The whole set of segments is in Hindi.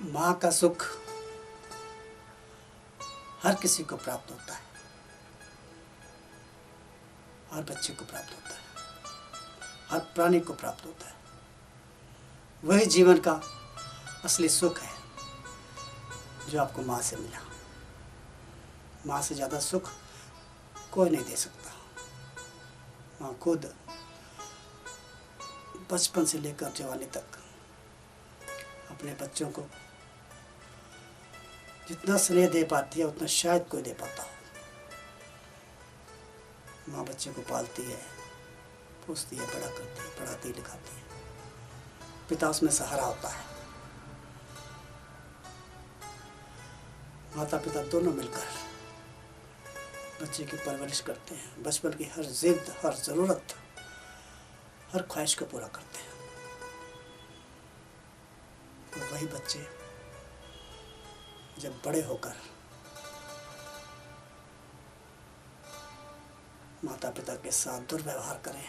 माँ का सुख हर किसी को प्राप्त होता है, हर बच्चे को प्राप्त होता है, हर प्राणी को प्राप्त होता है। वही जीवन का असली सुख है जो आपको माँ से मिला। माँ से ज़्यादा सुख कोई नहीं दे सकता। माँ खुद बचपन से लेकर जवानी तक अपने बच्चों को जितना स्नेह दे पाती है उतना शायद कोई दे पाता हो। माँ बच्चे को पालती है, पोसती है, बड़ा करती है, पढ़ाती लिखाती है। पिता उसमें सहारा होता है। माता पिता दोनों मिलकर बच्चे की परवरिश करते हैं। बचपन की हर जिद, हर ज़रूरत, हर ख्वाहिश को पूरा करते हैं। और वही बच्चे जब बड़े होकर माता पिता के साथ दुर्व्यवहार करें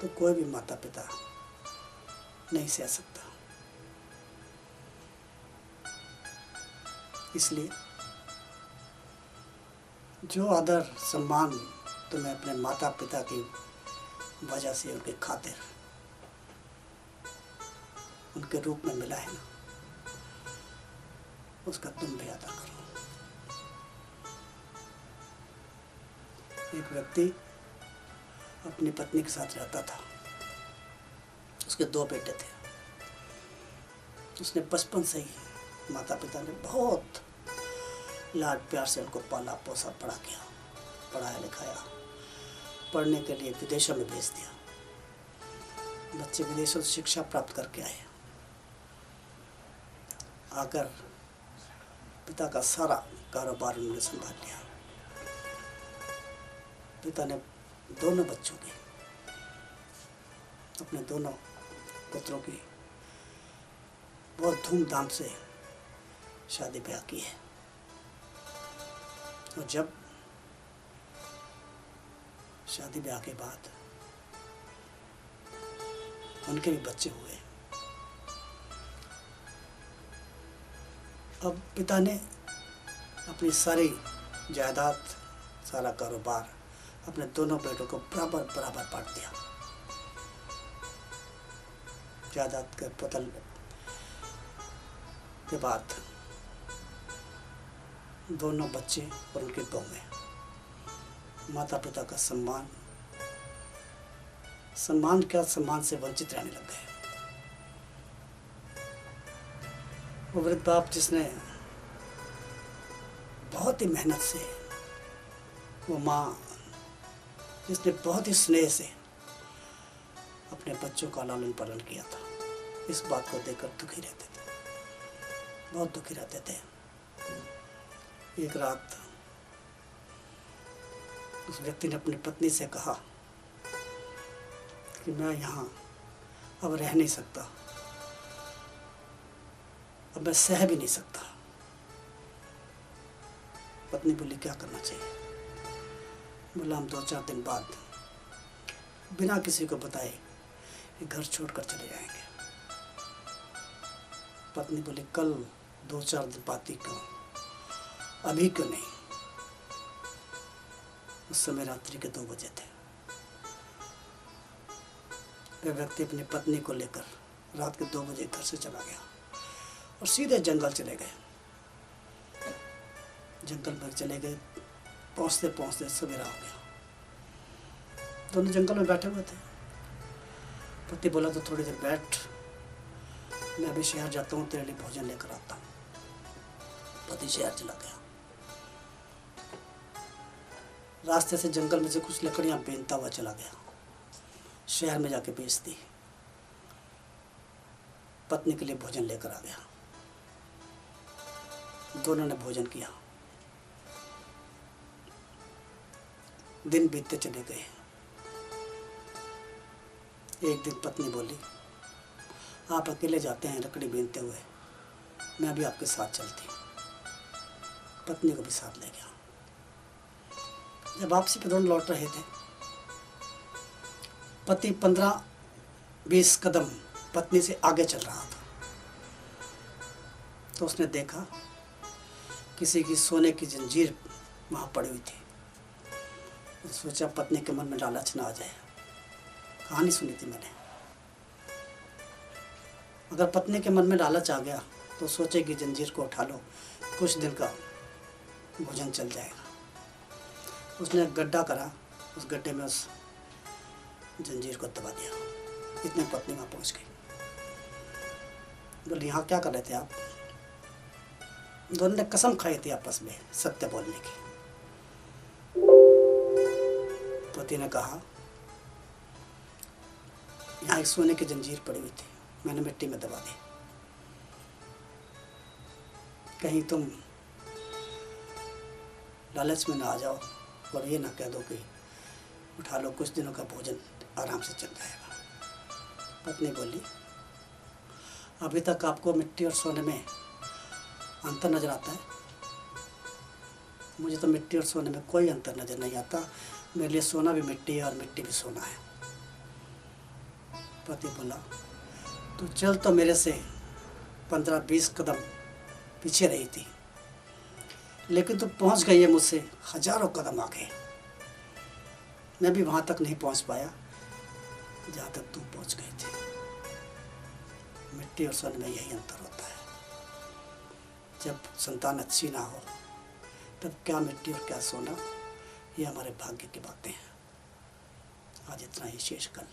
तो कोई भी माता पिता नहीं सह सकता। इसलिए जो आदर सम्मान तुम्हें अपने माता पिता की वजह से, उनके खातिर, उनके रूप में मिला है ना, उसका तुम भी अदा करो। एक व्यक्ति अपनी पत्नी के साथ रहता था। उसके 2 बेटे थे। उसने बचपन से ही माता पिता ने बहुत लाड प्यार से उनको पाला पोसा, बड़ा किया, पढ़ाया लिखाया, पढ़ने के लिए विदेशों में भेज दिया। बच्चे विदेशों से शिक्षा प्राप्त करके आए। आकर पिता का सारा कारोबार उन्होंने संभाल लिया। पिता ने दोनों बच्चों की, अपने दोनों पुत्रों की बहुत धूमधाम से शादी ब्याह की है। और जब शादी ब्याह के बाद उनके भी बच्चे हुए, अब पिता ने अपनी सारी जायदाद, सारा कारोबार अपने दोनों बेटों को बराबर बराबर बांट दिया। जायदाद के पतल के बाद दोनों बच्चे और उनके बहुएं माता पिता का सम्मान क्या, सम्मान से वंचित रहने लग गए। वो वृद्ध बाप जिसने बहुत ही मेहनत से, वो माँ जिसने बहुत ही स्नेह से अपने बच्चों का लालन पालन किया था, इस बात को देखकर दुखी रहते थे, बहुत दुखी रहते थे। एक रात उस व्यक्ति ने अपनी पत्नी से कहा कि मैं यहाँ अब रह नहीं सकता, अब मैं सह भी नहीं सकता। पत्नी बोली क्या करना चाहिए? बोला हम 2-4 दिन बाद बिना किसी को बताए घर छोड़कर चले जाएंगे। पत्नी बोली कल 2-4 दिन बाद ही क्यों, अभी क्यों नहीं? उस समय रात्रि के 2 बजे थे। वह व्यक्ति अपनी पत्नी को लेकर रात के 2 बजे घर से चला गया और सीधे जंगल चले गए। जंगल में चले गए, पहुँचते पहुँचते सवेरा हो गया। दोनों जंगल में बैठे हुए थे। पति बोला तो थोड़ी देर बैठ, मैं अभी शहर जाता हूँ, तेरे लिए भोजन लेकर आता हूँ। पति शहर चला गया। रास्ते से जंगल में से कुछ लकड़ियाँ बीनता हुआ चला गया, शहर में जाके बेच दी। पत्नी के लिए भोजन लेकर आ गया। दोनों ने भोजन किया। दिन बीतते चले गए। एक दिन पत्नी बोली आप अकेले जाते हैं लकड़ी बीनते हुए, मैं भी आपके साथ चलती हूँ। पत्नी को भी साथ ले गया। जब वापसी पे दोनों लौट रहे थे, पति 15-20 कदम पत्नी से आगे चल रहा था। तो उसने देखा किसी की सोने की जंजीर वहाँ पड़ी हुई थी। सोचा पत्नी के मन में लालच ना आ जाए। कहानी सुनी थी मैंने, अगर पत्नी के मन में लालच आ गया तो सोचेगी जंजीर को उठा लो, कुछ दिन का भोजन चल जाएगा। उसने एक गड्ढा करा, उस गड्ढे में उस जंजीर को दबा दिया। इतने पत्नी वहाँ पहुँच गई। बोले यहाँ क्या कर रहे थे आप? दोनों ने कसम खाई थी आपस में सत्य बोलने की। पति ने कहा यहाँ एक सोने की जंजीर पड़ी हुई थी, मैंने मिट्टी में दबा दी। कहीं तुम लालच में ना आ जाओ और ये ना कह दो कि उठा लो, कुछ दिनों का भोजन आराम से चल जाएगा। पत्नी बोली अभी तक आपको मिट्टी और सोने में अंतर नज़र आता है? मुझे तो मिट्टी और सोने में कोई अंतर नज़र नहीं आता। मेरे लिए सोना भी मिट्टी है और मिट्टी भी सोना है। पति बोला तू चल तो मेरे से 15-20 कदम पीछे रही थी, लेकिन तू पहुंच गई है मुझसे हजारों कदम आगे। मैं भी वहां तक नहीं पहुंच पाया जहां तक तू पहुंच गई थी। मिट्टी और सोने में यही अंतर होता है। जब संतान अच्छी ना हो तब क्या मिट्टी और क्या सोना, ये हमारे भाग्य की बातें हैं। आज इतना ही, शेष कल।